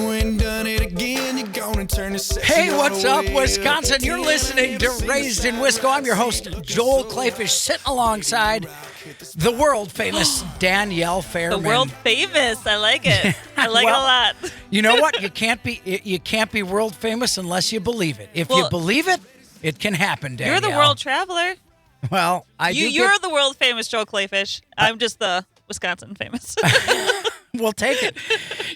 you ain't done it again, you're gonna turn the sexy Hey, what's up, away. Wisconsin? You're listening to Raised in Wisco. I'm your host, Joel Clayfish, sitting alongside the world-famous Danielle Fairman. The world famous. I like it. I like it a lot. You know what? You can't be world famous unless you believe it. If you believe it, it can happen, Danielle. You're the world traveler. Well, You're the world famous Joel Clayfish. I'm just the Wisconsin famous. We'll take it.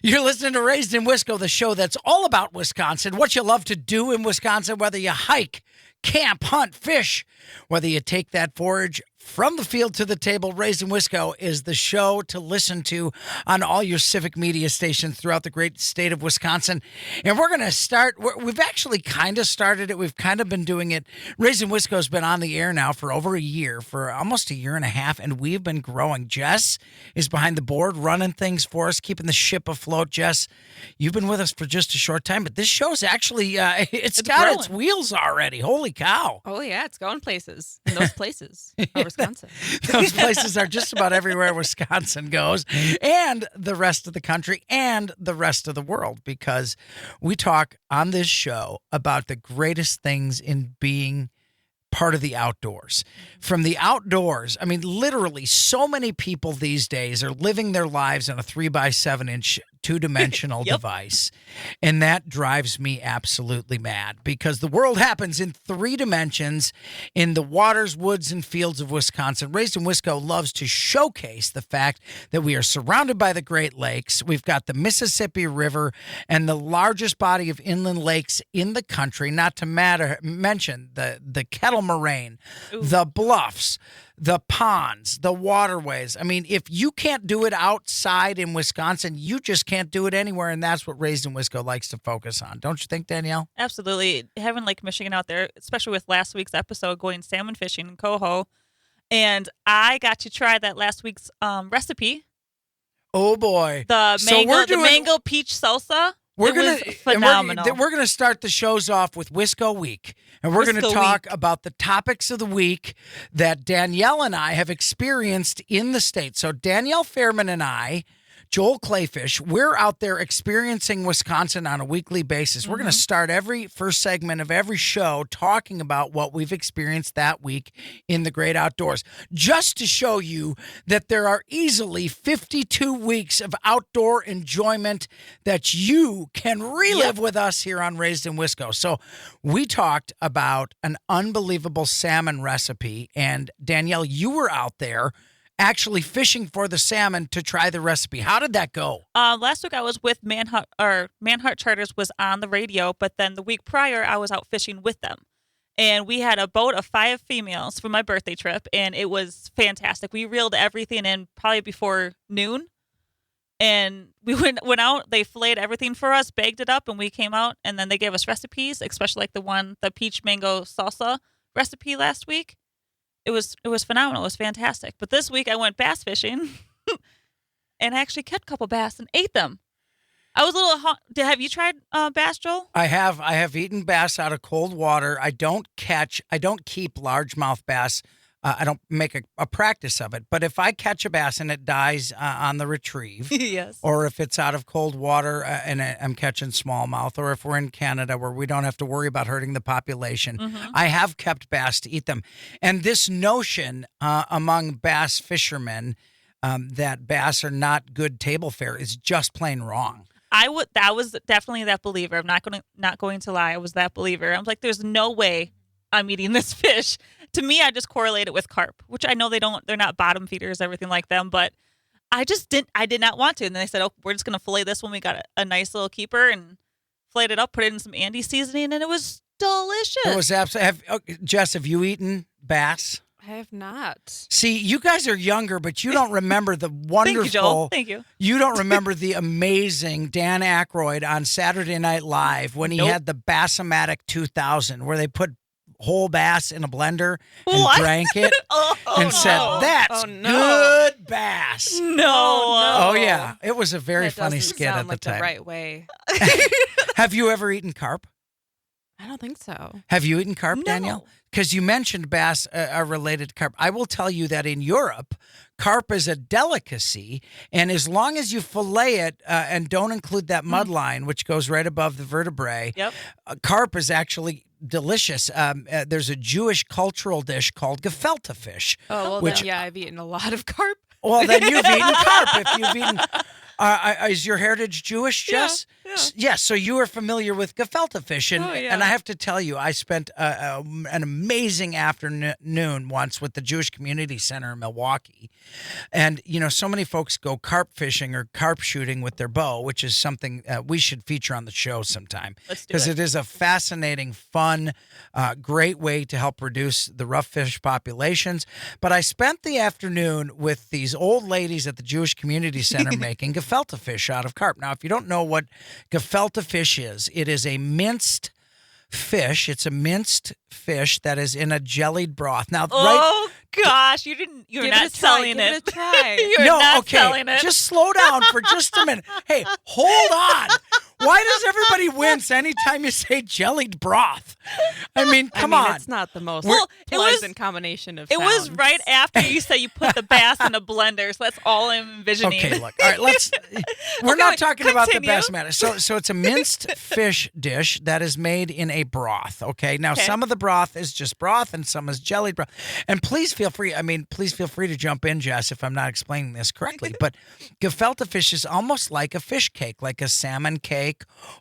You're listening to Raised in Wisco, the show that's all about Wisconsin, what you love to do in Wisconsin, whether you hike, camp, hunt, fish, whether you take that forage from the field to the table. Raised in Wisco is the show to listen to on all your civic media stations throughout the great state of Wisconsin. And we're going to start, we've actually kind of started it. We've kind of been doing it. Raised in Wisco has been on the air now for over a year, for almost a year and a half, and we've been growing. Jess is behind the board running things for us, keeping the ship afloat. Jess, you've been with us for just a short time, but this show's actually, it's got growing. its wheels already. Holy cow. Oh, yeah, it's going places. And those places are Wisconsin. Those places are just about everywhere Wisconsin goes, and the rest of the country and the rest of the world, because we talk on this show about the greatest things in being part of the outdoors. From the outdoors, I mean, literally so many people these days are living their lives on a 3x7-inch two-dimensional device. And that drives me absolutely mad, because the world happens in 3 dimensions in the waters, woods, and fields of Wisconsin. Raised in Wisco loves to showcase the fact that we are surrounded by the Great Lakes. We've got the Mississippi River and the largest body of inland lakes in the country, not to mention the Kettle Moraine, the bluffs, the ponds, the waterways. I mean, if you can't do it outside in Wisconsin, you just can't do it anywhere, and that's what Raised in Wisco likes to focus on. Don't you think, Danielle? Absolutely. Having Lake Michigan out there, especially with last week's episode going salmon fishing in Coho. And I got to try that last week's recipe. Oh, boy. The mango peach salsa. It was phenomenal. We're going to start the shows off with Wisco Week, and we're going to talk about the topics of the week that Danielle and I have experienced in the state. So Danielle Fairman and I, Joel Clayfish, we're out there experiencing Wisconsin on a weekly basis. We're going to start every first segment of every show talking about what we've experienced that week in the great outdoors, just to show you that there are easily 52 weeks of outdoor enjoyment that you can relive with us here on Raised in Wisco. So we talked about an unbelievable salmon recipe, and Danielle, you were out there actually fishing for the salmon to try the recipe. How did that go? Last week I was with Manhart Charters was on the radio, but then the week prior I was out fishing with them. And we had a boat of 5 females for my birthday trip, and it was fantastic. We reeled everything in probably before noon. And we went out, they filleted everything for us, bagged it up, and we came out, and then they gave us recipes, especially like the peach mango salsa recipe last week. It was phenomenal. It was fantastic. But this week I went bass fishing and actually kept a couple bass and ate them. I was a little have you tried bass, Joel? I have eaten bass out of cold water. I don't keep largemouth bass. I don't make a practice of it. But if I catch a bass and it dies on the retrieve, yes, or if it's out of cold water and I'm catching smallmouth, or if we're in Canada where we don't have to worry about hurting the population, I have kept bass to eat them. And this notion among bass fishermen that bass are not good table fare is just plain wrong. I was definitely that believer. I'm not going to lie. I was that believer. I was like, there's no way I'm eating this fish. To me, I just correlate it with carp, which I know they're not bottom feeders, everything like them, but I did not want to. And then they said, oh, we're just going to fillet this one. We got a nice little keeper and filleted it up, put it in some Andy seasoning, and it was delicious. It was absolutely. Jess, have you eaten bass? I have not. See, you guys are younger, but you don't remember the wonderful. Thank you, Joel. Thank you. You don't remember the amazing Dan Aykroyd on Saturday Night Live when he had the Bass-O-Matic 2000, where they put whole bass in a blender and drank it said, "That's good bass." No. Oh yeah, it was a very funny skit at the like time. The right way. Have you ever eaten carp? I don't think so. Have you eaten carp, No. Danielle? Because you mentioned bass are related to carp. I will tell you that in Europe, carp is a delicacy, and as long as you fillet it and don't include that mud line, which goes right above the vertebrae, Yep. carp is actually delicious. There's a Jewish cultural dish called gefilte fish. Oh, well, Which- then, yeah, I've eaten a lot of carp. Well, then you've eaten carp. If you've eaten, is your heritage Jewish, Jess? yeah. Yes. So you are familiar with gefilte fish, and Oh, yeah. and I have to tell you, I spent an amazing afternoon once with the Jewish Community Center in Milwaukee, and so many folks go carp fishing or carp shooting with their bow, which is something we should feature on the show sometime Let's do because it. it is a fascinating, fun, great way to help reduce the rough fish populations. But I spent the afternoon with these old ladies at the Jewish Community Center making gefilte fish out of carp. Now, if you don't know what gefilte fish is, it is a minced fish. It's a minced fish that is in a jellied broth. Now, right? Oh gosh, you're Give not it a try. selling Give it. it a try. You're No, not okay. selling it. Just slow down for just a minute. Hey, hold on. Why does everybody wince anytime you say jellied broth? I mean, come on. It's not the most Well, it was- pleasant combination of It was sounds. right after you said you put the bass in a blender, so that's all I'm envisioning. Okay, look. All right, let's. We're Okay, not talking about the continue. best matter. So it's a minced fish dish that is made in a broth. Okay. Now Okay. some of the broth is just broth, and some is jellied broth. And please feel free. Please feel free to jump in, Jess, if I'm not explaining this correctly. But gefilte fish is almost like a fish cake, like a salmon cake,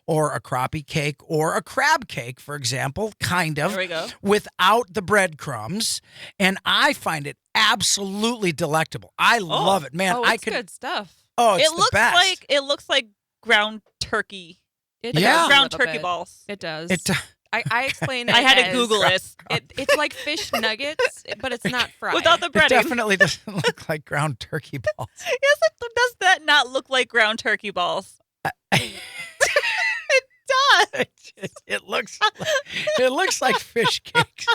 or a crappie cake, or a crab cake, for example. Kind of. There we go. Without the breadcrumbs, and I find it absolutely delectable. I love it, man. Oh, I it's could. good stuff. Oh, it's It looks the best. like ground turkey. It Yeah. does a Ground little turkey bit. balls. It does. It. I explain it. I had to as- Google it. It's like fish nuggets, but it's not fried. Without the It breading. definitely doesn't look like ground turkey balls. Yes, does that not look like ground turkey balls? It does. It looks like fish cakes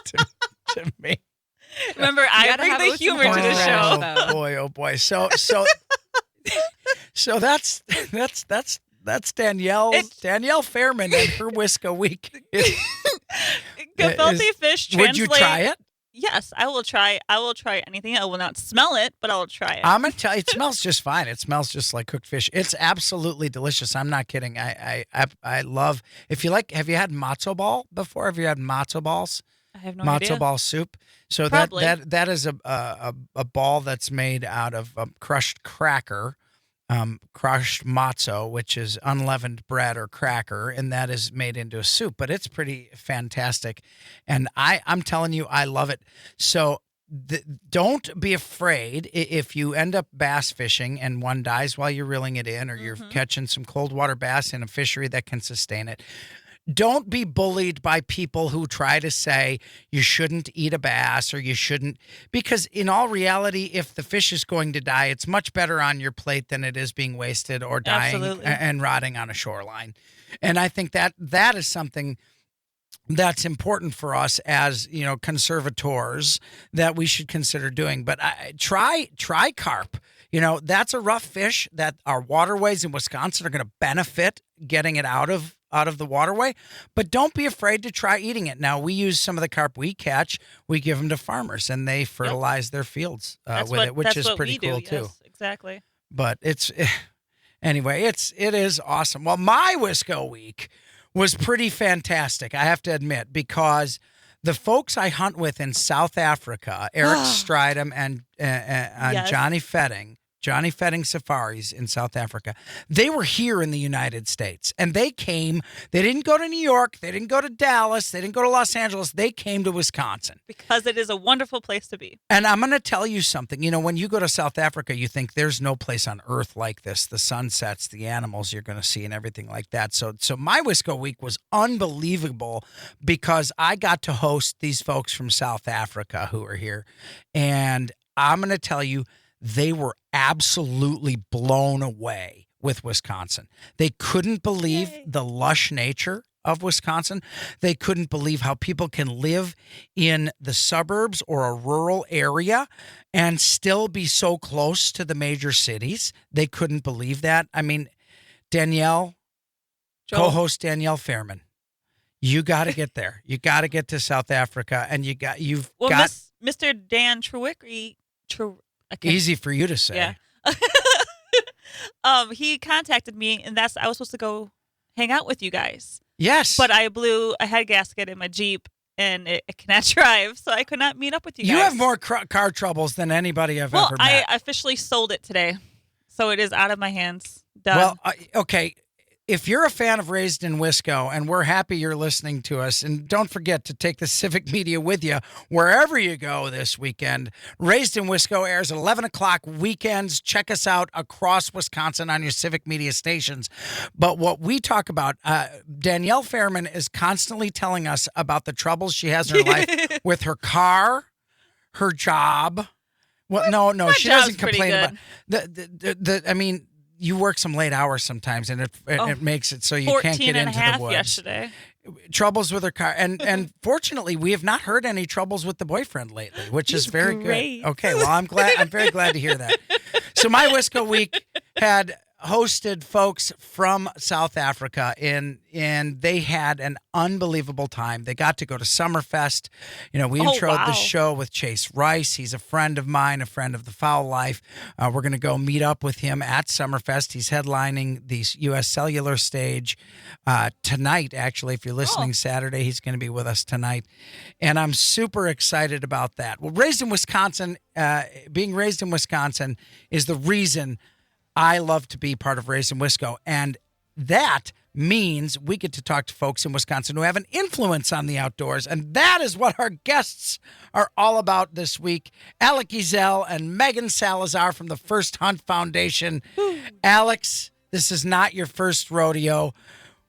to me. Remember, I gotta bring have it the with humor some to the horseradish. show. though. Oh boy. So that's Danielle Fairman and her Whisko Week. Gefilte fish translate. Would you try it? Yes, I will try. I will try anything. I will not smell it, but I will try it. I'm gonna tell you, it smells just fine. It smells just like cooked fish. It's absolutely delicious. I'm not kidding. I love. If you like, have you had matzo ball before? Have you had matzo balls? I have no Matzo idea. ball soup. So Probably. that is a ball that's made out of crushed cracker, crushed matzo, which is unleavened bread or cracker, and that is made into a soup. But it's pretty fantastic, and I'm telling you, I love it. So don't be afraid if you end up bass fishing and one dies while you're reeling it in, or you're catching some cold water bass in a fishery that can sustain it. Don't be bullied by people who try to say you shouldn't eat a bass or you shouldn't, because in all reality, if the fish is going to die, it's much better on your plate than it is being wasted or dying Absolutely. and rotting on a shoreline. And I think that is something that's important for us as, conservators, that we should consider doing. But try carp. That's a rough fish that our waterways in Wisconsin are going to benefit getting it out of the waterway, but don't be afraid to try eating it. Now, we use some of the carp we catch, we give them to farmers, and they fertilize their fields with it, which is pretty cool too. Yes, exactly. But anyway, it is awesome. Well, my Whisko Week was pretty fantastic, I have to admit, because the folks I hunt with in South Africa, Eric Stridham and Yes. Johnny Fetting Safaris in South Africa, they were here in the United States, and they came. They didn't go to New York. They didn't go to Dallas. They didn't go to Los Angeles. They came to Wisconsin. Because it is a wonderful place to be. And I'm going to tell you something. When you go to South Africa, you think there's no place on earth like this. The sunsets, the animals you're going to see, and everything like that. So my Whisko Week was unbelievable because I got to host these folks from South Africa who are here. And I'm going to tell you, they were absolutely blown away with Wisconsin. They couldn't believe the lush nature of Wisconsin. They couldn't believe how people can live in the suburbs or a rural area and still be so close to the major cities. They couldn't believe that. I mean, Danielle, Joel. co-host Danielle Fairman, You got to get there. You got to get to South Africa, and you've Well, got Mr. Dan Trewicki, easy for you to say. Yeah. He contacted me, and I was supposed to go hang out with you guys. Yes, But I blew a head gasket in my Jeep, and it cannot drive, so I could not meet up with you guys. you have more car troubles than anybody I've Well, ever met. I officially sold it today, so it is out of my hands. Done. Well, okay. If you're a fan of Raised in Wisco, and we're happy you're listening to us, and don't forget to take the Civic Media with you wherever you go this weekend. Raised in Wisco airs at 11 o'clock weekends. Check us out across Wisconsin on your Civic Media stations. But what we talk about, Danielle Fairman is constantly telling us about the troubles she has in her life with her car, her job. Well, no, My she job's doesn't complain pretty about I mean, you work some late hours sometimes, and it makes it so you can't 14 get and into a half the woods. yesterday. Troubles with her car, and fortunately, we have not heard any troubles with the boyfriend lately, which is very great. good. Okay, well, I'm very glad to hear that. So my Wisco week had hosted folks from South Africa, and they had an unbelievable time. They got to go to Summerfest. We introed wow. the show with Chase Rice. He's a friend of mine, a friend of the Foul Life. We're going to go meet up with him at Summerfest. He's headlining the U.S. Cellular stage tonight, actually. If you're listening Saturday, he's going to be with us tonight. And I'm super excited about that. Well, being raised in Wisconsin is the reason I love to be part of Raised in Wisco, and that means we get to talk to folks in Wisconsin who have an influence on the outdoors, and that is what our guests are all about this week. Alec Ezel and Megan Salazar from the First Hunt Foundation. Alex, this is not your first rodeo.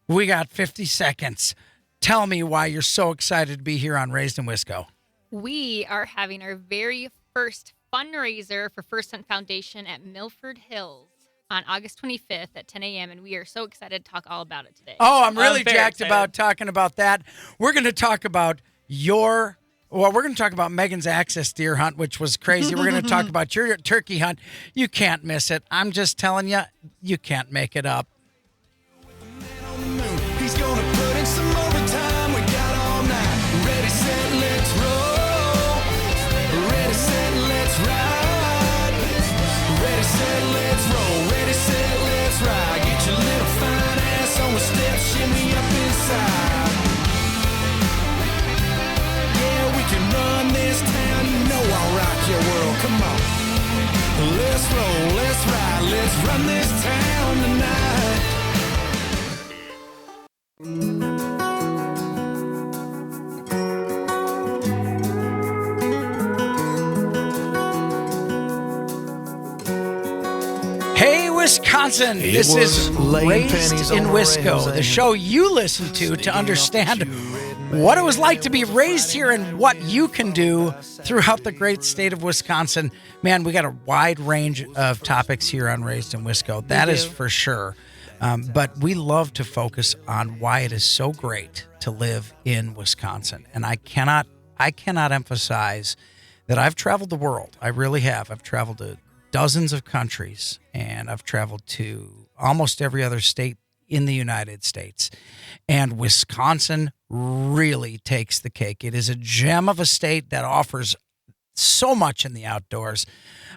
We got 50 seconds. Tell me why you're so excited to be here on Raised in Wisco. We are having our very first fundraiser for First Hunt Foundation at Milford Hills on August 25th at 10 a.m., and we are so excited to talk all about it today. Oh, I'm really very jacked excited. about talking about that. We're going to talk about we're going to talk about Megan's access deer hunt, which was crazy. We're going to talk about your turkey hunt. You can't miss it. I'm just telling you, you can't make it up. on the moon. He's gonna put in some overtime. We got all night. Ready, set, let's roll. Ready, set, let's ride. Ready, set, let's roll. Ready, set, let's ride. Get your little fine ass on the steps, shimmy up inside. Yeah, we can run this town. You know I'll rock your world. Come on. Let's roll, let's ride, let's run this town tonight. Hey, Wisconsin! This is Raised in Wisco, the show you listen to understand what it was like to be raised here and what you can do throughout the great state of Wisconsin. Man, we got a wide range of topics here on Raised in Wisco. That is for sure. But we love to focus on why it is so great to live in Wisconsin. And I cannot emphasize that I've traveled the world. I really have. I've traveled to dozens of countries, and I've traveled to almost every other state in the United States. And Wisconsin really takes the cake. It is a gem of a state that offers so much in the outdoors.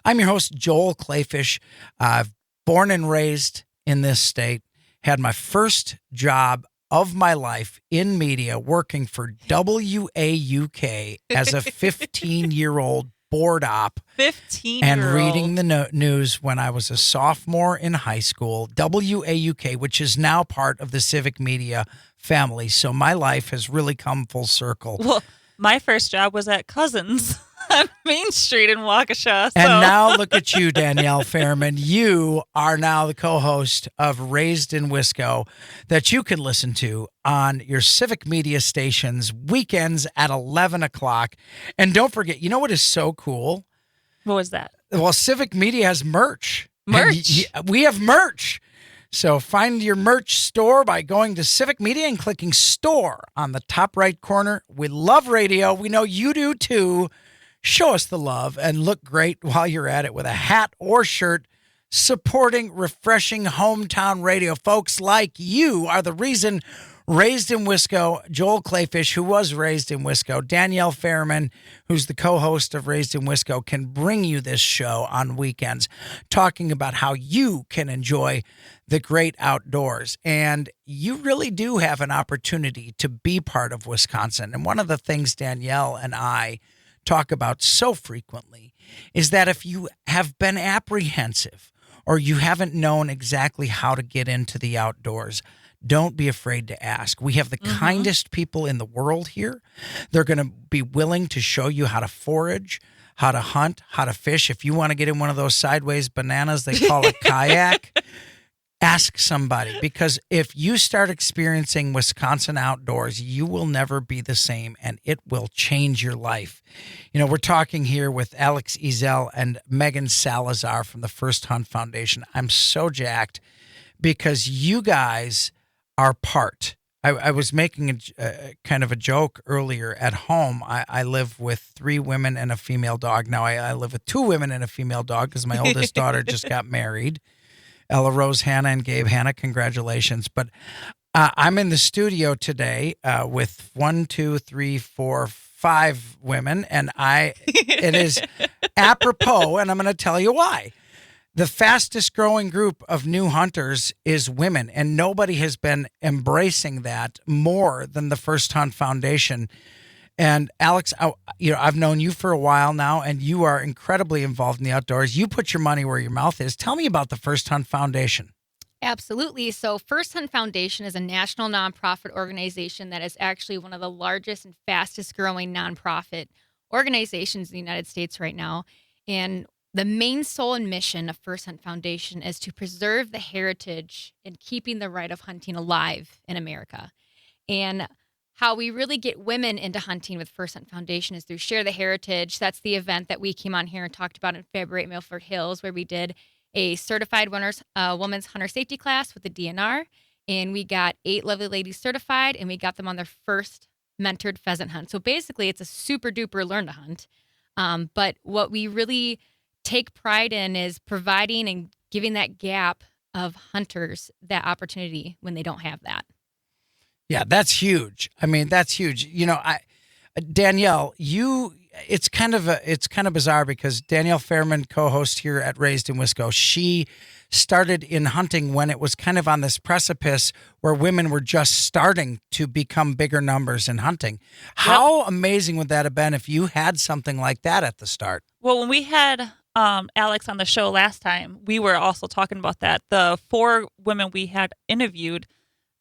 I'm your host, Joel Clayfish. I've born and raised in this state, had my first job of my life in media working for WAUK as a 15-year-old board op 15 and reading the news when I was a sophomore in high school. WAUK, which is now part of the Civic Media family. So my life has really come full circle. Well, my first job was at Cousins on Main Street in Waukesha. And so- now look at you, Danielle Fairman. You are now the co-host of Raised in Wisco that you can listen to on your Civic Media stations weekends at 11 o'clock. And don't forget, you know what is so cool? What was that? Well, Civic Media has merch. Merch? And we have merch. So find your merch store by going to Civic Media and clicking store on the top right corner. We love radio. We know you do too. Show us the love and look great while you're at it with a hat or shirt supporting refreshing hometown radio. Folks like you are the reason Raised in Wisco, Joel Clayfish, who was raised in Wisco, Danielle Fairman, who's the co-host of Raised in Wisco, can bring you this show on weekends, talking about how you can enjoy the great outdoors. And you really do have an opportunity to be part of Wisconsin. And one of the things Danielle and I talk about so frequently is that if you have been apprehensive or you haven't known exactly how to get into the outdoors, don't be afraid to ask. We have the kindest people in the world here. They're going to be willing to show you how to forage, how to hunt, how to fish. If you want to get in one of those sideways bananas they call a kayak, ask somebody. Because if you start experiencing Wisconsin outdoors, you will never be the same, and it will change your life. You know, we're talking here with Alex Ezel and Megan Salazar from the First Hunt Foundation. I'm so jacked because you guys are part. I was making a kind of a joke earlier at home. I live with 3 women and a female dog. Now I live with 2 women and a female dog because my oldest daughter just got married. Ella Rose Hannah and Gabe Hannah, congratulations. But I'm in the studio today with 1, 2, 3, 4, 5 women, and it is apropos, and I'm going to tell you why. The fastest growing group of new hunters is women, and nobody has been embracing that more than the First Hunt Foundation. And Alex, I've known you for a while now, and you are incredibly involved in the outdoors. You put your money where your mouth is. Tell me about the First Hunt Foundation. Absolutely. So First Hunt Foundation is a national nonprofit organization that is actually one of the largest and fastest growing nonprofit organizations in the United States right now. And the main soul and mission of First Hunt Foundation is to preserve the heritage and keeping the right of hunting alive in America. And how we really get women into hunting with First Hunt Foundation is through Share the Heritage. That's the event that we came on here and talked about in February at Milford Hills, where we did a certified women's hunter safety class with the DNR. And we got 8 lovely ladies certified, and we got them on their first mentored pheasant hunt. So basically, it's a super duper learn to hunt. But what we really take pride in is providing and giving that gap of hunters that opportunity when they don't have that. Yeah, that's huge. I mean, that's huge. You know, Danielle, it's kind of bizarre because Danielle Fairman, co-host here at Raised in Wisco, she started in hunting when it was kind of on this precipice where women were just starting to become bigger numbers in hunting. How amazing would that have been if you had something like that at the start? Well, when we had Alex on the show last time, we were also talking about that. The 4 women we had interviewed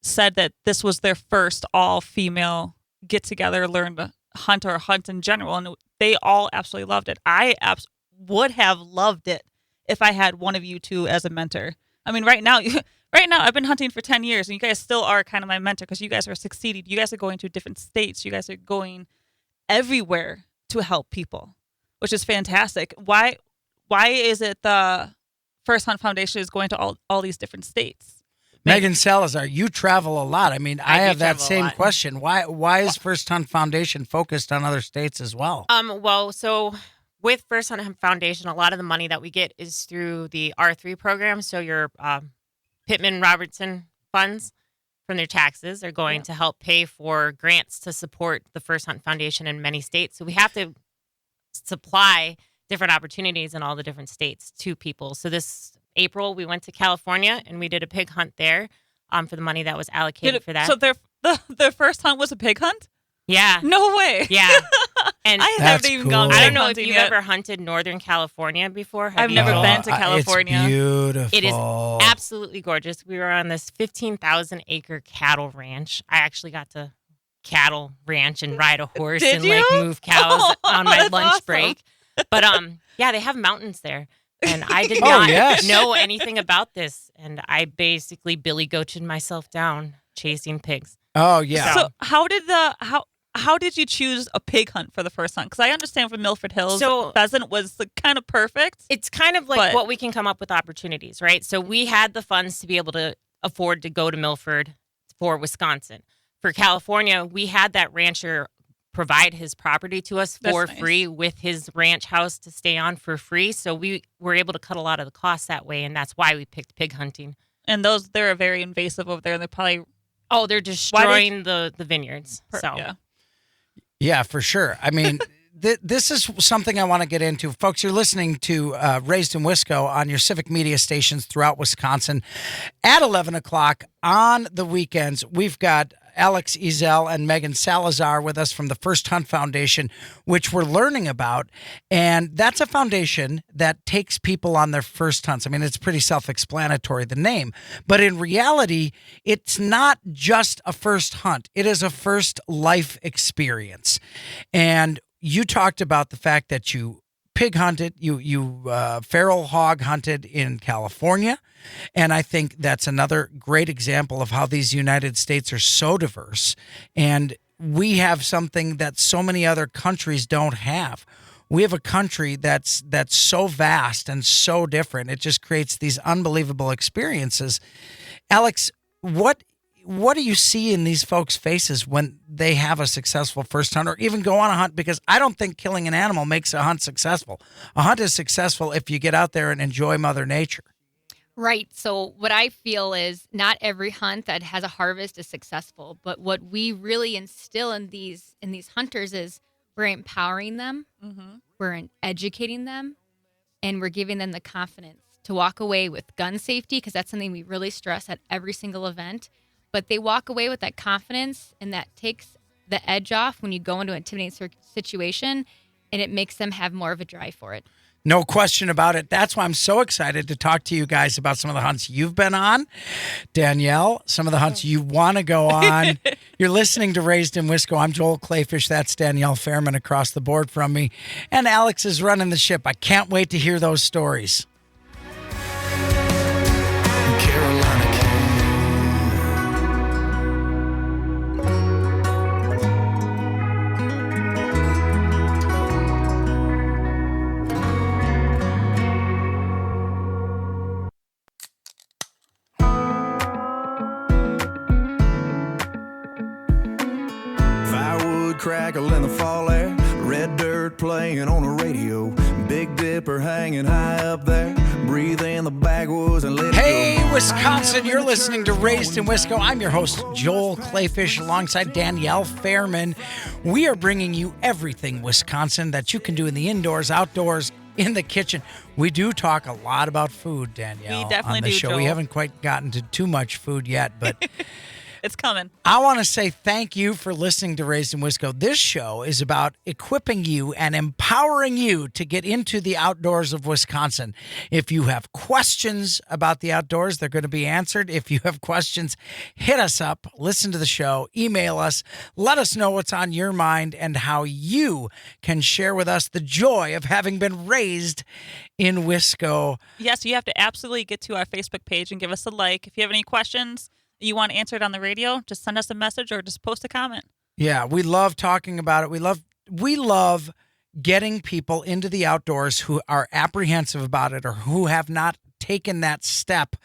said that this was their first all-female get-together, learn to hunt or hunt in general, and they all absolutely loved it. I would have loved it if I had one of you 2 as a mentor. I mean, right now I've been hunting for 10 years, and you guys still are kind of my mentor because you guys are succeeding. You guys are going to different states. You guys are going everywhere to help people, which is fantastic. Why is it the First Hunt Foundation is going to all these different states? Megan Salazar, you travel a lot. I mean, I have that same question. Why is First Hunt Foundation focused on other states as well? Well, so with First Hunt Foundation, a lot of the money that we get is through the R3 program. So your Pittman-Robertson funds from their taxes are going to help pay for grants to support the First Hunt Foundation in many states. So we have to supply different opportunities in all the different states to people. So this April, we went to California and we did a pig hunt there for the money that was allocated for that. So their first hunt was a pig hunt? Yeah. No way. Yeah. And I haven't even gone. I don't know if hunting you've yet. ever hunted Northern California before. I've never been to California. It's beautiful. It is absolutely gorgeous. We were on this 15,000 acre cattle ranch. I actually got to cattle ranch and ride a horse Did and you? like move cows on my That's lunch awesome. break. But yeah, they have mountains there. And I did Oh, not yes. know anything about this. And I basically Billy Goated myself down chasing pigs. Oh, yeah. So how did you choose a pig hunt for the first hunt? Because I understand from Milford Hills, So- pheasant was kind of perfect. It's kind of like But- what we can come up with opportunities, right? So we had the funds to be able to afford to go to Milford for Wisconsin. For California, we had that rancher provide his property to us That's for nice. free with his ranch house to stay on for free. So we were able to cut a lot of the costs that way, and that's why we picked pig hunting. And they're very invasive over there. They're probably Oh, they're destroying the vineyards. So yeah. Yeah, for sure. I mean, this is something I want to get into. Folks, you're listening to Raised in Wisco on your civic media stations throughout Wisconsin. At 11 o'clock on the weekends, we've got Alex Ezel and Megan Salazar with us from the First Hunt Foundation, which we're learning about. And that's a foundation that takes people on their first hunts. I mean, it's pretty self-explanatory, the name. But in reality, it's not just a first hunt. It is a first life experience. And you talked about the fact that you pig hunted, you feral hog hunted in California. And I think that's another great example of how these United States are so diverse. And we have something that so many other countries don't have. We have a country that's so vast and so different. It just creates these unbelievable experiences. Alex, what do you see in these folks' faces when they have a successful first hunt or even go on a hunt? Because I don't think killing an animal makes a hunt successful. A hunt is successful if you get out there and enjoy Mother Nature. Right. So what I feel is not every hunt that has a harvest is successful, but what we really instill in these hunters is we're empowering them, we're educating them, and we're giving them the confidence to walk away with gun safety, because that's something we really stress at every single event. But they walk away with that confidence, and that takes the edge off when you go into an intimidating situation, and it makes them have more of a drive for it. No question about it. That's why I'm so excited to talk to you guys about some of the hunts you've been on. Danielle, some of the hunts you want to go on. You're listening to Raised in Wisco. I'm Joel Clayfish. That's Danielle Fairman across the board from me. And Alex is running the ship. I can't wait to hear those stories. Carolina firewood crackle in the fall air, red dirt playing on the radio, Big Dipper hanging high up there, breathe in the backwoods and let it Hey, go. Wisconsin, you're listening to Raised in Wisco. I'm your host, Joel Clayfish, alongside Danielle Fairman. We are bringing you everything Wisconsin that you can do in the indoors, outdoors, in the kitchen. We do talk a lot about food, Danielle, We definitely on the do, show. Joel. We haven't quite gotten to too much food yet, but It's coming. I want to say thank you for listening to Raised in Wisco. This show is about equipping you and empowering you to get into the outdoors of Wisconsin. If you have questions about the outdoors, they're going to be answered. If you have questions, hit us up, listen to the show, email us, let us know what's on your mind and how you can share with us the joy of having been raised in Wisco. Yes, you have to absolutely get to our Facebook page and give us a like. If you have any questions you want answered on the radio, just send us a message or just post a comment. Yeah, we love talking about it. We love getting people into the outdoors who are apprehensive about it or who have not taken that step,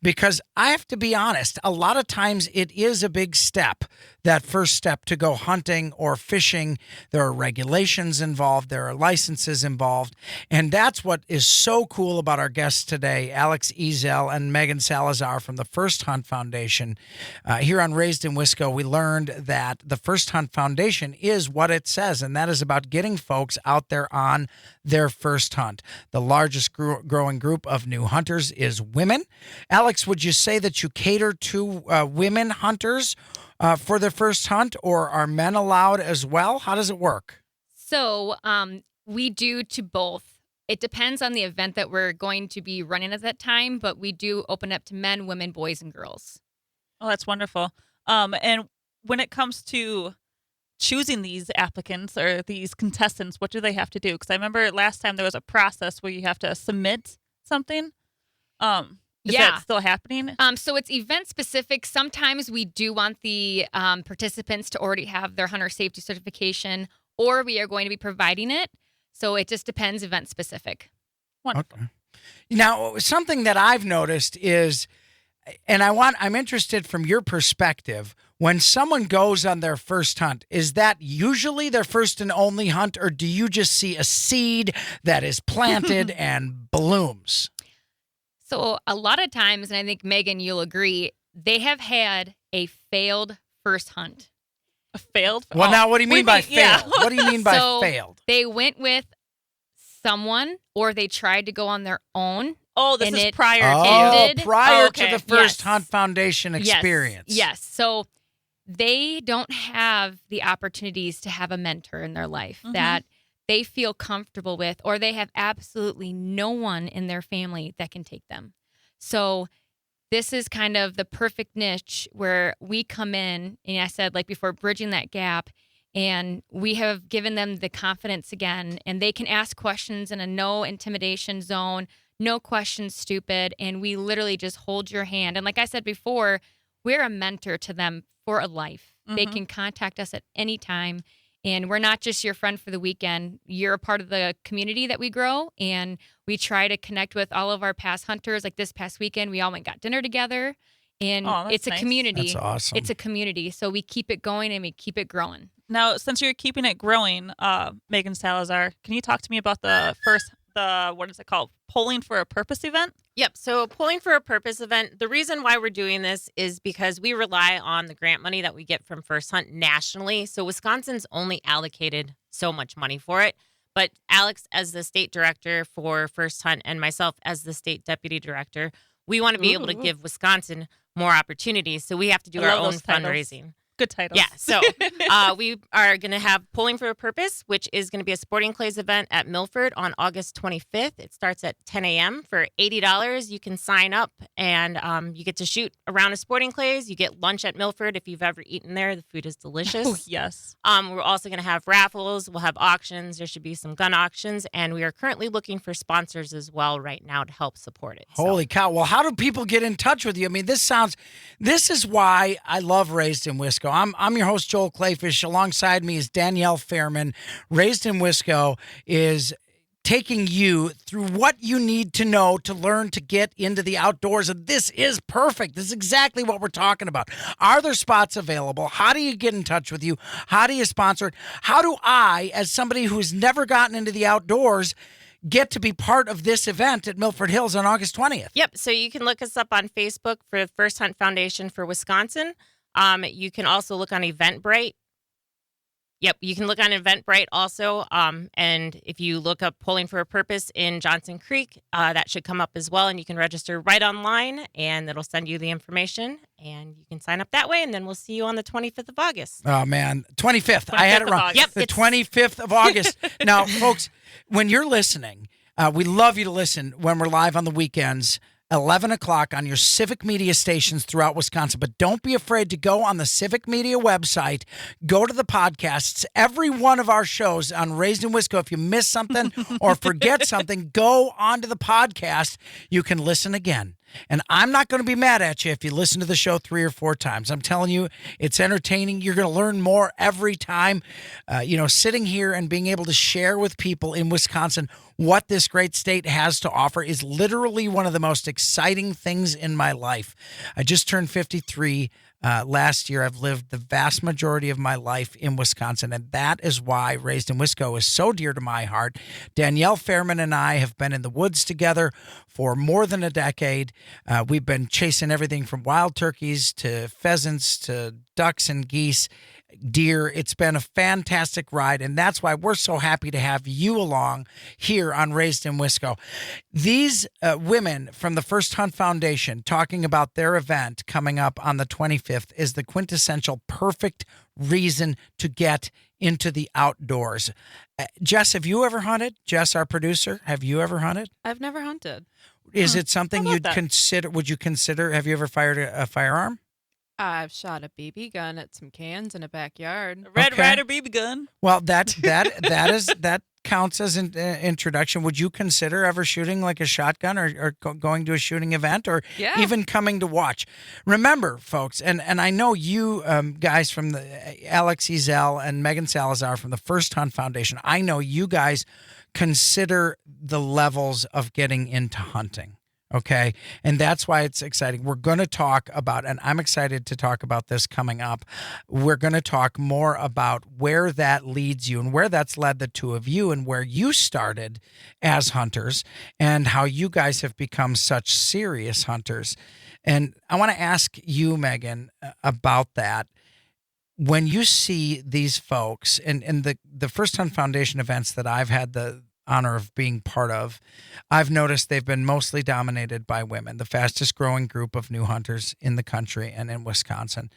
because I have to be honest, a lot of times it is a big step, that first step to go hunting or fishing. There are regulations involved, there are licenses involved, and that's what is so cool about our guests today, Alex Ezel and Megan Salazar from the First Hunt Foundation. Here on Raised in Wisco, we learned that the First Hunt Foundation is what it says, and that is about getting folks out there on their first hunt. The largest growing group of new hunters is women. Alex, would you say that you cater to women hunters for their first hunt, or are men allowed as well? How does it work? So we do to both. It depends on the event that we're going to be running at that time, but we do open up to men, women, boys, and girls. Oh, that's wonderful. And when it comes to choosing these applicants or these contestants, what do they have to do? Because I remember last time there was a process where you have to submit something. Is that still happening? So it's event specific. Sometimes we do want the participants to already have their hunter safety certification, or we are going to be providing it. So it just depends, event specific. Wonderful. Okay. Now, something that I've noticed is, and I'm interested from your perspective, When someone goes on their first hunt, is that usually their first and only hunt, or do you just see a seed that is planted and blooms? So a lot of times, and I think Megan, you'll agree, they have had a failed first hunt. A failed? Well, now, what do you mean by Yeah. failed? What do you mean by So failed? they went with someone, or they tried to go on their own. Oh, this And is it prior to. ended- prior Oh, okay. to the First Yes. Hunt Foundation Yes, experience. Yes. So they don't have the opportunities to have a mentor in their life Mhm. that they feel comfortable with, or they have absolutely no one in their family that can take them. So this is kind of the perfect niche where we come in, and I said, like before, bridging that gap, and we have given them the confidence again, and they can ask questions in a no intimidation zone, no questions stupid, and we literally just hold your hand. And like I said before, we're a mentor to them for a life. They Mhm. can contact us at any time. And we're not just your friend for the weekend. You're a part of the community that we grow. And we try to connect with all of our past hunters. Like this past weekend, we all went and got dinner together. And Oh, that's it's a nice. community. That's awesome. It's a community. So we keep it going and we keep it growing. Now, since you're keeping it growing, Megan Salazar, can you talk to me about what is it called? Polling for a Purpose event? Yep. So Pulling for a Purpose event, the reason why we're doing this is because we rely on the grant money that we get from First Hunt nationally. So Wisconsin's only allocated so much money for it. But Alex, as the state director for First Hunt, and myself as the state deputy director, we want to be able to give Wisconsin more opportunities. So we have to do I our love own those titles. fundraising. Good title. Yeah, so we are going to have Pulling for a Purpose, which is going to be a Sporting Clays event at Milford on August 25th. It starts at 10 a.m. For $80. You can sign up, and you get to shoot a round of Sporting Clays. You get lunch at Milford if you've ever eaten there. The food is delicious. Oh, yes. We're also going to have raffles. We'll have auctions. There should be some gun auctions, and we are currently looking for sponsors as well right now to help support it. So- Holy cow. Well, how do people get in touch with you? I mean, this is why I love Raised in Wisco. I'm your host, Joel Clayfish. Alongside me is Danielle Fairman. Raised in Wisco is taking you through what you need to know to learn to get into the outdoors. And this is perfect. This is exactly what we're talking about. Are there spots available? How do you get in touch with you? How do you sponsor it? How do I, as somebody who's never gotten into the outdoors, get to be part of this event at Milford Hills on August 20th? Yep. So you can look us up on Facebook for First Hunt Foundation for Wisconsin. You can also look on Eventbrite. Yep, you can look on Eventbrite also. And if you look up Pulling for a Purpose in Johnson Creek, that should come up as well. And you can register right online, and it'll send you the information. And you can sign up that way. And then we'll see you on the 25th of August. Oh, man. 25th. I had it 25th of wrong. August. Yep, The it's- 25th of August. Now, folks, when you're listening, we love you to listen when we're live on the weekends. 11 o'clock on your Civic Media stations throughout Wisconsin. But don't be afraid to go on the Civic Media website, go to the podcasts. Every one of our shows on Raised in Wisco, if you miss something or forget something, go onto the podcast. You can listen again. And I'm not going to be mad at you if you listen to the show 3 or 4 times. I'm telling you, it's entertaining. You're going to learn more every time. Sitting here and being able to share with people in Wisconsin what this great state has to offer is literally one of the most exciting things in my life. I just turned 53 last year. I've lived the vast majority of my life in Wisconsin, and that is why Raised in Wisco is so dear to my heart. Danielle Fairman and I have been in the woods together for more than a decade. We've been chasing everything from wild turkeys to pheasants to ducks and geese, deer. It's been a fantastic ride, and that's why we're so happy to have you along here on Raised in Wisco. These women from the First Hunt Foundation talking about their event coming up on the 25th is the quintessential perfect reason to get into the outdoors. Jess, have you ever hunted? Jess, our producer, have you ever hunted? I've never hunted. Is it something How about you'd that? consider? Would you consider? Have you ever fired a firearm? I've shot a BB gun at some cans in a backyard. Red Okay. Ryder BB gun. Well, that counts as an introduction. Would you consider ever shooting like a shotgun or going to a shooting event or Yeah. even coming to watch? Remember, folks, and I know you guys from the Alex Ezel and Megan Salazar from the First Hunt Foundation, I know you guys consider the levels of getting into hunting. Okay. And that's why it's exciting. We're going to talk about, and I'm excited to talk about this coming up. We're going to talk more about where that leads you and where that's led the two of you and where you started as hunters and how you guys have become such serious hunters. And I want to ask you, Megan, about that. When you see these folks and the First Hunt Foundation events that I've had the honor of being part of, I've noticed they've been mostly dominated by women, the fastest growing group of new hunters in the country and in Wisconsin.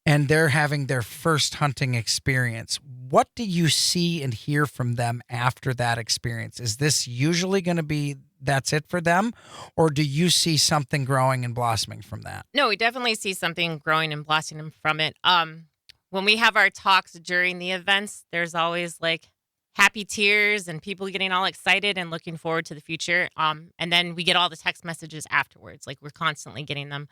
And they're having their first hunting experience. What do you see and hear from them after that experience? Is this usually going to be that's it for them? Or do you see something growing and blossoming from that? No, we definitely see something growing and blossoming from it. When we have our talks during the events, there's always like happy tears and people getting all excited and looking forward to the future. And then we get all the text messages afterwards. Like we're constantly getting them.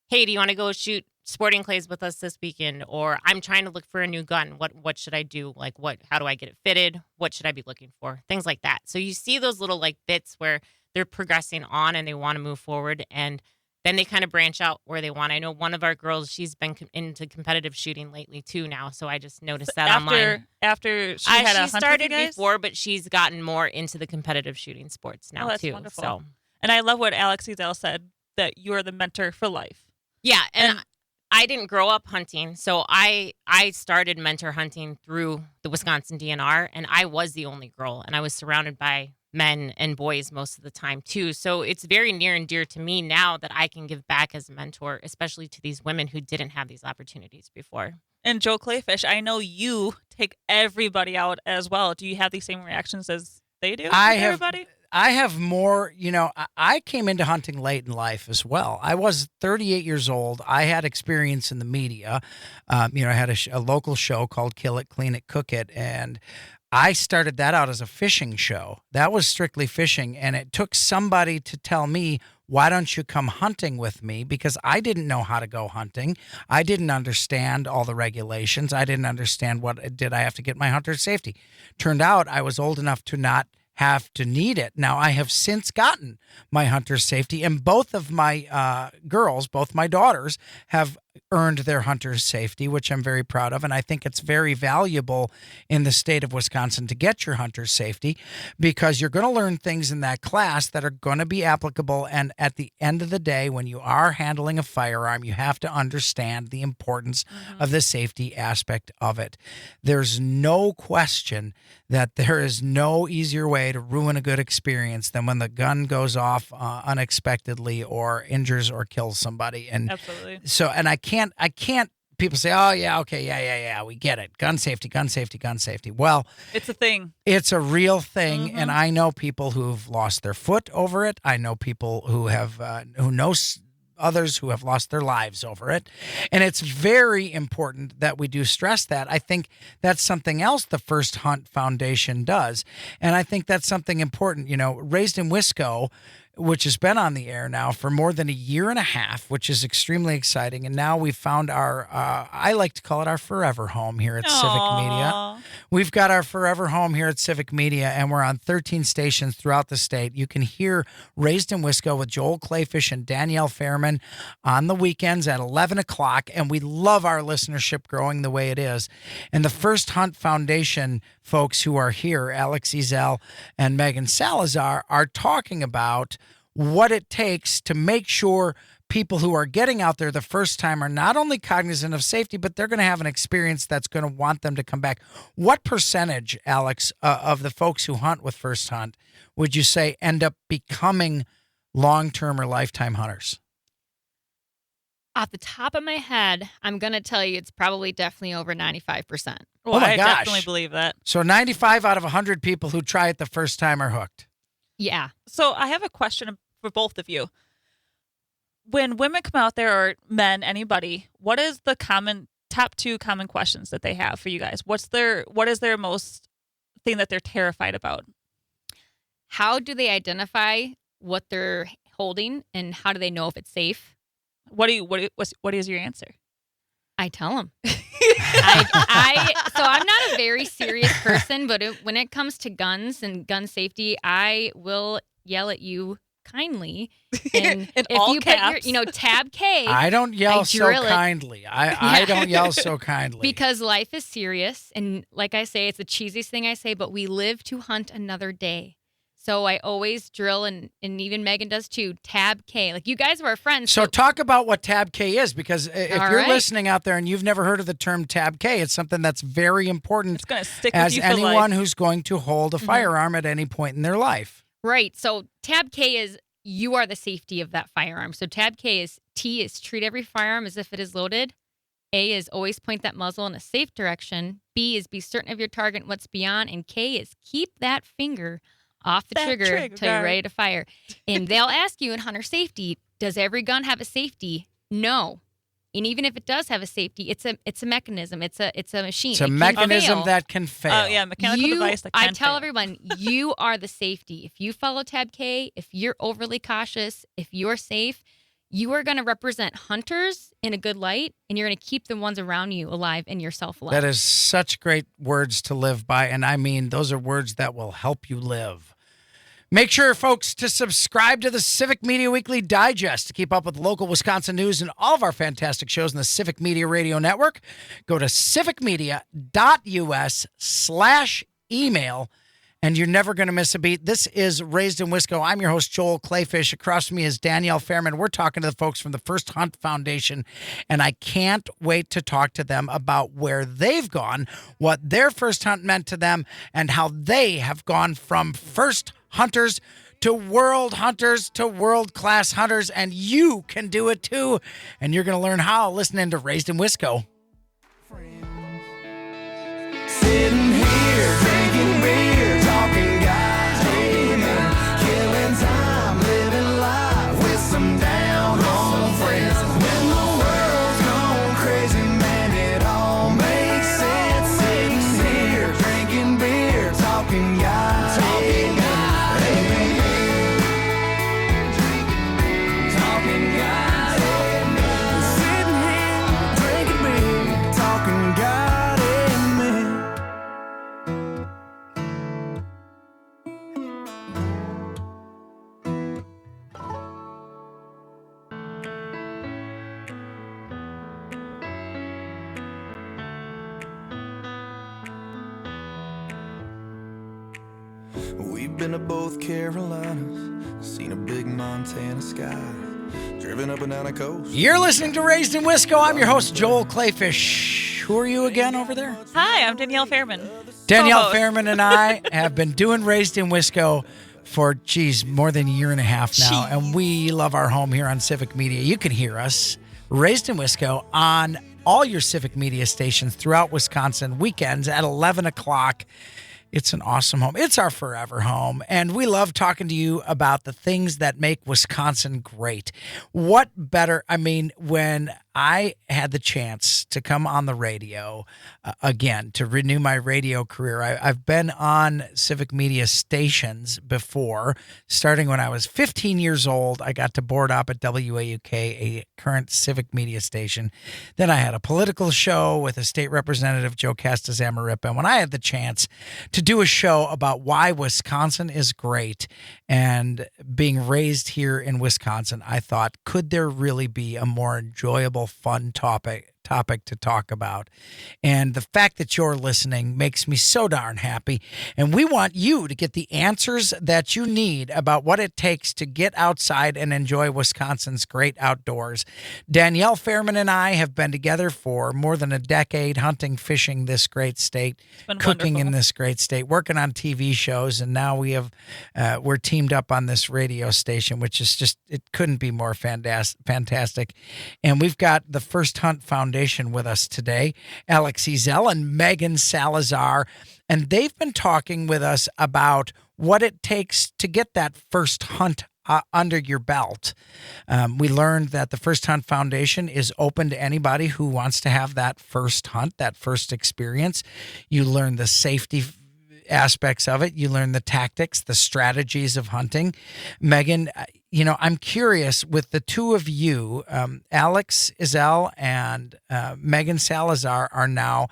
Hey, do you want to go shoot sporting clays with us this weekend? Or I'm trying to look for a new gun. What should I do? Like how do I get it fitted? What should I be looking for? Things like that. So you see those little like bits where they're progressing on and they want to move forward, and then they kind of branch out where they want. I know one of our girls, she's been into competitive shooting lately too now. So I just noticed that online. After she had a hunt with you started guys? before, but she's gotten more into the competitive shooting sports now that's too. wonderful. So And I love what Alex Ezel said, that you're the mentor for life. yeah, and I didn't grow up hunting, so I started mentor hunting through the Wisconsin DNR, and I was the only girl, and I was surrounded by men and boys most of the time too. So it's very near and dear to me now that I can give back as a mentor, especially to these women who didn't have these opportunities before. And Joe Clayfish, I know you take everybody out as well. Do you have the same reactions as they do? Everybody? I have more, I came into hunting late in life as well. I was 38 years old. I had experience in the media. I had a local show called Kill It, Clean It, Cook It. And I started that out as a fishing show. That was strictly fishing. And it took somebody to tell me, why don't you come hunting with me? Because I didn't know how to go hunting. I didn't understand all the regulations. I didn't understand did I have to get my hunter's safety. Turned out I was old enough to not have to need it. Now, I have since gotten my hunter's safety, and both of my girls, both my daughters, have earned their hunter's safety, which I'm very proud of. And I think it's very valuable in the state of Wisconsin to get your hunter's safety, because you're going to learn things in that class that are going to be applicable. And at the end of the day, when you are handling a firearm, you have to understand the importance of the safety aspect of it. There's no question that there is no easier way to ruin a good experience than when the gun goes off unexpectedly or injures or kills somebody. And Absolutely. so, and I can't, people say, oh yeah, okay, yeah, we get it. Gun safety. Well, It's a thing. it's a real thing. And I know people who've lost their foot over it. I know people who have, who know others who have lost their lives over it. And it's very important that we do stress that. I think that's something else the First Hunt Foundation does. And I think that's something important. Raised in Wisco, which has been on the air now for more than a year and a half, which is extremely exciting. And now we've found our, I like to call it our forever home here at Civic Media. We've got our forever home here at Civic Media, and we're on 13 stations throughout the state. You can hear Raised in Wisco with Joel Clayfish and Danielle Fairman on the weekends at 11 o'clock. And we love our listenership growing the way it is. And the First Hunt Foundation folks who are here, Alex Ezel and Megan Salazar, are talking about what it takes to make sure people who are getting out there the first time are not only cognizant of safety, but they're going to have an experience that's going to want them to come back. What percentage, Alex, of the folks who hunt with First Hunt would you say end up becoming long-term or lifetime hunters? Off the top of my head, I'm going to tell you it's probably definitely over 95%. Well, Oh my I gosh. definitely believe that. So 95 out of 100 people who try it the first time are hooked. Yeah. So I have a question for both of you. When women come out there, or men, anybody, what is the top two common questions that they have for you guys? What is their most thing that they're terrified about? How do they identify what they're holding, and how do they know if it's safe? What is your answer? I tell them. So I'm not a very serious person, but when it comes to guns and gun safety, I will yell at you kindly. And In if all you put caps. your, tab K, I don't yell I so drill it. kindly. I Yeah. don't yell so kindly. because life is serious. And like I say, it's the cheesiest thing I say, but we live to hunt another day. So I always drill, and even Megan does too, tab K. Like, you guys were friends. So talk about what Tab K is, because if All you're right. listening out there and you've never heard of the term Tab K, it's something that's very important It's going to stick with as you for anyone life. who's going to hold a firearm at any point in their life. Right. So tab K is you are the safety of that firearm. So tab K is T is treat every firearm as if it is loaded. A is always point that muzzle in a safe direction. B is be certain of your target and what's beyond. And K is keep that finger off the That trigger trigger till you're guard. ready to fire. And they'll ask you in hunter safety, does every gun have a safety? No. And even if it does have a safety, it's a mechanism. It's a machine. It's a It can mechanism fail. that can fail. Oh, yeah, mechanical device that I can tell fail. everyone, you are the safety. If you follow tab K, if you're overly cautious, if you're safe, you are going to represent hunters in a good light, and you're going to keep the ones around you alive and yourself alive. That is such great words to live by. And I mean, those are words that will help you live. Make sure, folks, to subscribe to the Civic Media Weekly Digest to keep up with local Wisconsin news and all of our fantastic shows in the Civic Media Radio Network. Go to civicmedia.us/email, and you're never going to miss a beat. This is Raised in Wisco. I'm your host, Joel Clayfish. Across from me is Danielle Fairman. We're talking to the folks from the First Hunt Foundation, and I can't wait to talk to them about where they've gone, what their first hunt meant to them, and how they have gone from first hunters to world hunters to world-class hunters, and you can do it too. And you're going to learn how listening to Raised in Wisco. Sitting here drinking beer, talking guys, killing time, living life with some down home friends. When the world's gone crazy, man, it all makes sense. Sitting here drinking beer, talking guys, talking guys, sitting here drinking beer, talking God, amen. We've been to both Carolinas, seen a big Montana sky, driven up and down a coast. You're listening to Raised in Wisco. I'm your host, Joel Clayfish. Who are you again over there? Hi, I'm Danielle Fairman. Danielle Co-host. Fairman and I have been doing Raised in Wisco for, more than a year and a half now. And we love our home here on Civic Media. You can hear us, Raised in Wisco, on all your Civic Media stations throughout Wisconsin, weekends at 11 o'clock. It's an awesome home. It's our forever home. And we love talking to you about the things that make Wisconsin great. What better? I mean, when I had the chance to come on the radio again to renew my radio career, I've been on Civic Media stations before. Starting when I was 15 years old, I got to board up at WAUK, a current Civic Media station. Then I had a political show with a state representative, Joe Castazamaripa. And when I had the chance to do a show about why Wisconsin is great and being raised here in Wisconsin, I thought, could there really be a more enjoyable, fun topic to talk about? And the fact that you're listening makes me so darn happy. And we want you to get the answers that you need about what it takes to get outside and enjoy Wisconsin's great outdoors. Danielle Fairman and I have been together for more than a decade, hunting, fishing this great state, been cooking in wonderful. this great state, working on TV shows, and now we're teamed up on this radio station, which is just, it couldn't be more fantastic. And we've got the First Hunt Foundation with us today, Alex Ezel and Megan Salazar, and they've been talking with us about what it takes to get that first hunt under your belt. We learned that the First Hunt Foundation is open to anybody who wants to have that first hunt, that first experience. You learn the safety aspects of it. You learn the tactics, the strategies of hunting. Megan, I'm curious with the two of you, Alex Ezel and Megan Salazar are now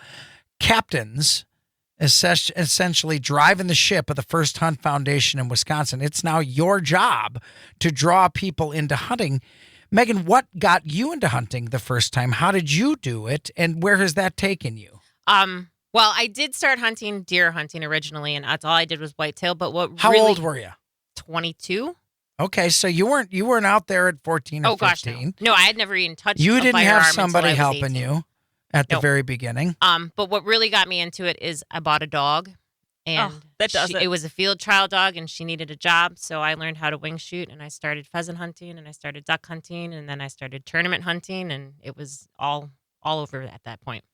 captains essentially driving the ship of the First Hunt Foundation in Wisconsin. It's now your job to draw people into hunting. Megan, what got you into hunting the first time? How did you do it, and where has that taken you? Well, I did start hunting deer hunting originally, and that's all I did was whitetail. But How old were you? 22. Okay, so you weren't out there at 14 or 15. Gosh, no. I had never even touched. You a didn't firearm have until somebody I was helping 18. you at the Nope. very beginning. But what really got me into it is I bought a dog, and that does it. it was a field trial dog, and she needed a job, so I learned how to wing shoot, and I started pheasant hunting, and I started duck hunting, and then I started tournament hunting, and it was all over at that point.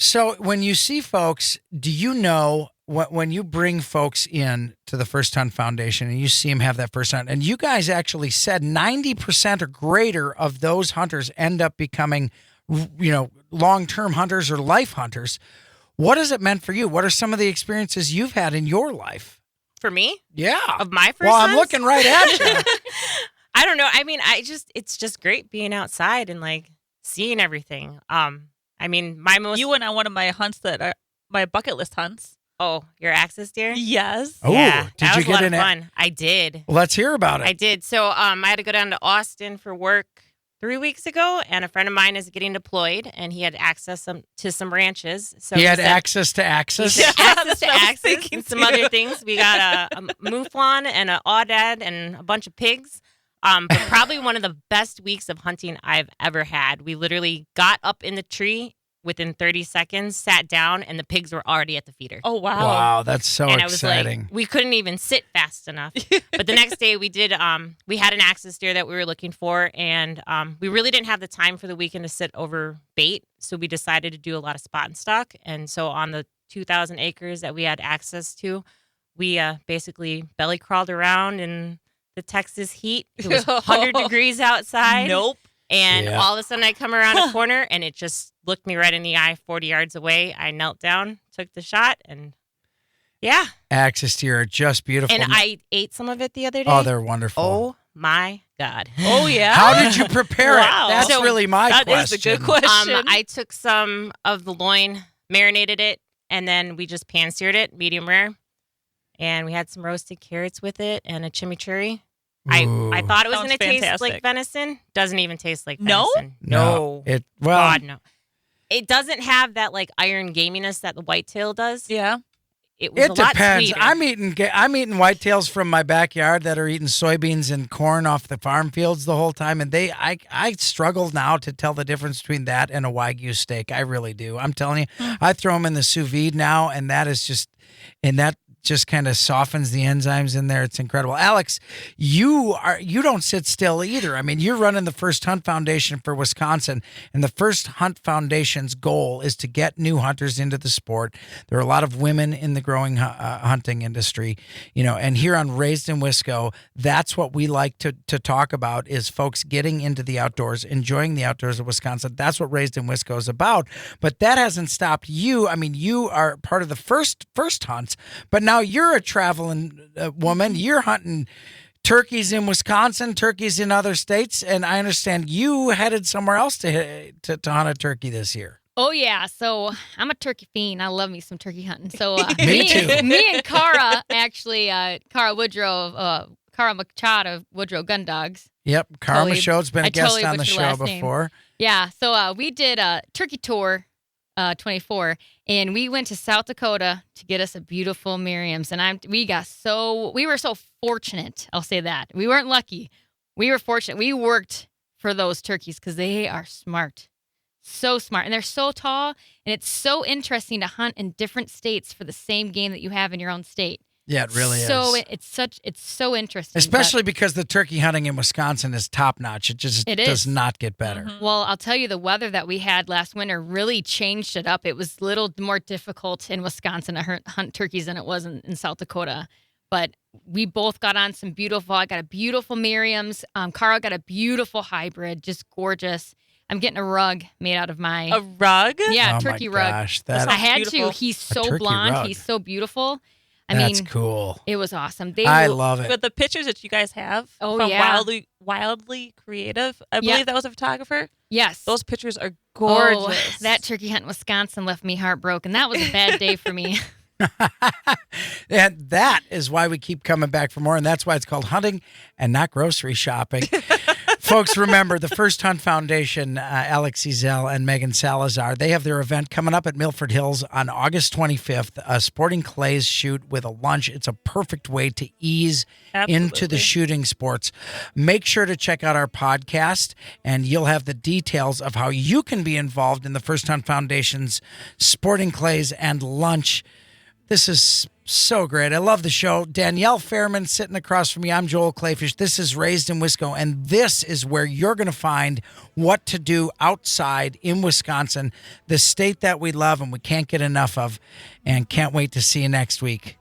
So when you see folks, do you know when you bring folks in to the First Hunt Foundation and you see them have that first hunt, and you guys actually said 90% or greater of those hunters end up becoming, long-term hunters or life hunters. What has it meant for you? What are some of the experiences you've had in your life? For me, Yeah. of my first Well, I'm hunts? looking right at you. I don't know. I mean, it's just great being outside and like seeing everything. I mean, my most You went on one of my hunts that are my bucket list hunts. your axis deer. Yes. Oh, yeah, did that you was get a lot in of it? fun. I did. Let's hear about it. I did. So I had to go down to Austin for work 3 weeks ago, and a friend of mine is getting deployed, and he had access to some ranches. So he had said- access to access. He had Yeah, access to that's what I was access thinking and some too. other things. We got a mouflon and an aoudad and a bunch of pigs. But probably one of the best weeks of hunting I've ever had. We literally got up in the tree within 30 seconds, sat down, and the pigs were already at the feeder. Oh wow. Wow, that's so and I was exciting. like, we couldn't even sit fast enough. But the next day we did, we had an axis deer that we were looking for, and we really didn't have the time for the weekend to sit over bait. So we decided to do a lot of spot and stock. And so on the 2,000 acres that we had access to, we basically belly crawled around in the Texas heat. It was 100 degrees outside. Nope. And Yeah. all of a sudden I come around a corner and it just looked me right in the eye 40 yards away. I knelt down, took the shot, and yeah. Axis deer are just beautiful. And I ate some of it the other day. Oh, they're wonderful. Oh my God. Oh yeah. How did you prepare Wow. it? That's So, really my That question. is a good question. I took some of the loin, marinated it, and then we just pan seared it, medium rare. And we had some roasted carrots with it and a chimichurri. Ooh. I thought it was Sounds going to taste fantastic. like venison. Doesn't even taste like No? venison. No. God, no. It doesn't have that like iron gaminess that the whitetail does. Yeah. It was It a lot depends. sweeter. I'm eating whitetails from my backyard that are eating soybeans and corn off the farm fields the whole time, and I struggle now to tell the difference between that and a Wagyu steak. I really do. I'm telling you, I throw them in the sous vide now, and that just kind of softens the enzymes in there. It's incredible. Alex, you don't sit still either. I mean, you're running the First Hunt Foundation for Wisconsin, and the First Hunt Foundation's goal is to get new hunters into the sport. There are a lot of women in the growing hunting industry, and here on Raised in Wisco, that's what we like to talk about is folks getting into the outdoors, enjoying the outdoors of Wisconsin. That's what Raised in Wisco is about. But that hasn't stopped you. I mean, you are part of the first hunts, but now you're a traveling woman. You're hunting turkeys in Wisconsin, turkeys in other states, and I understand you headed somewhere else to hunt a turkey this year. Oh yeah, so I'm a turkey fiend. I love me some turkey hunting. So Me too. Me and Cara actually, Cara Woodrow, Cara Machado of Woodrow Gun Dogs. Yep, Cara Totally- Michaud's been a I guest totally on the butchered show last name. before. Yeah, so we did a turkey tour, 24, and we went to South Dakota to get us a beautiful Miriam's, and we were so fortunate. I'll say that we weren't lucky. We were fortunate. We worked for those turkeys because they are smart. So smart, and they're so tall, and it's so interesting to hunt in different states for the same game that you have in your own state. Yeah, it really so is. It's so interesting. Especially because the turkey hunting in Wisconsin is top notch. It just It does is. not get better. Mhm. Well, I'll tell you, the weather that we had last winter really changed it up. It was a little more difficult in Wisconsin to hunt turkeys than it was in South Dakota. But we both got on some beautiful. I got a beautiful Miriam's. Cara got a beautiful hybrid, just gorgeous. I'm getting a rug made out of my A rug? yeah Oh turkey my rug. gosh, That I sounds had beautiful. to. He's A so turkey blonde. rug. He's so beautiful. That's mean, cool. it was awesome. I love it. But the pictures that you guys have Oh, from yeah. Wildly Creative, I Yeah. believe that was a photographer. Yes. Those pictures are gorgeous. Oh, that turkey hunt in Wisconsin left me heartbroken. That was a bad day for me. And that is why we keep coming back for more. And that's why it's called hunting and not grocery shopping. Folks, remember the First Hunt Foundation, Alex Ezel and Megan Salazar, they have their event coming up at Milford Hills on August 25th, a sporting clays shoot with a lunch. It's a perfect way to ease into Absolutely. the shooting sports. Make sure to check out our podcast, and you'll have the details of how you can be involved in the First Hunt Foundation's sporting clays and lunch. This is so great. I love the show. Danielle Fairman sitting across from me. I'm Joel Clayfish. This is Raised in Wisco, and this is where you're going to find what to do outside in Wisconsin, the state that we love and we can't get enough of, and can't wait to see you next week.